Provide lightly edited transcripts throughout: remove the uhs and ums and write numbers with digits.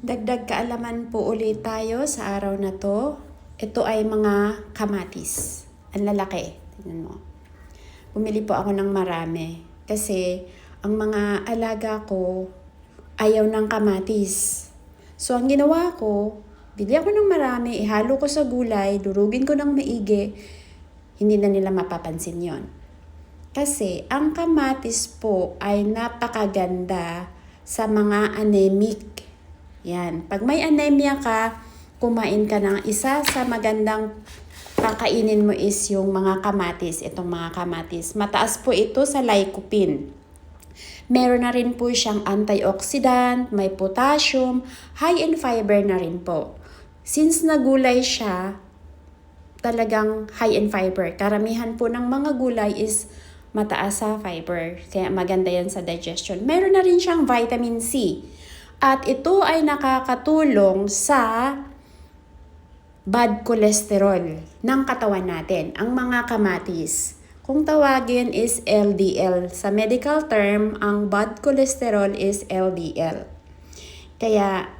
Dagdag kaalaman po ulit tayo sa araw na to. Ito ay mga kamatis. Ang lalaki. Tingnan mo. Bumili po ako ng marami. Kasi ang mga alaga ko ayaw ng kamatis. So ang ginawa ko, bili ako ng marami, ihalo ko sa gulay, durugin ko ng maigi. Hindi na nila mapapansin yon. Kasi ang kamatis po ay napakaganda sa mga anemic. Yan. Pag may anemia ka, kumain ka ng isa sa magandang kakainin mo is yung mga kamatis. Itong mga kamatis. Mataas po ito sa lycopene. Meron na rin po siyang antioxidant, may potassium, high in fiber na rin po. Since nagulay siya, talagang high in fiber. Karamihan po ng mga gulay is mataas sa fiber. Kaya maganda yan sa digestion. Meron na rin siyang vitamin C. At ito ay nakakatulong sa bad cholesterol ng katawan natin, ang mga kamatis. Kung tawagin is LDL. Sa medical term, ang bad cholesterol is LDL. Kaya,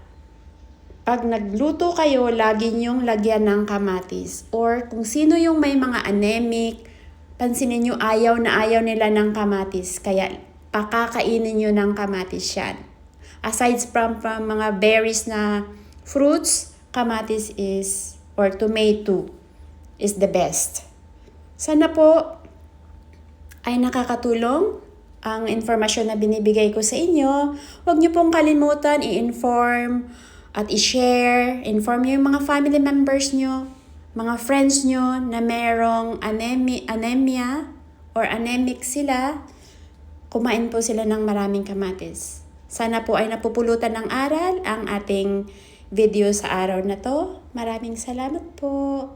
pag nagluto kayo, lagi niyong lagyan ng kamatis. Or kung sino yung may mga anemic, pansinin niyo ayaw nila ng kamatis. Kaya, pakakainin niyo ng kamatis yan. Aside from mga berries na fruits, kamatis is, or tomato, is the best. Sana po ay nakakatulong ang informasyon na binibigay ko sa inyo. Huwag niyo pong kalimutan i-inform at i-share. Inform niyo yung mga family members niyo, mga friends niyo na merong anemia or anemic sila. Kumain po sila ng maraming kamatis. Sana po ay napupulutan ng aral ang ating video sa araw na to. Maraming salamat po.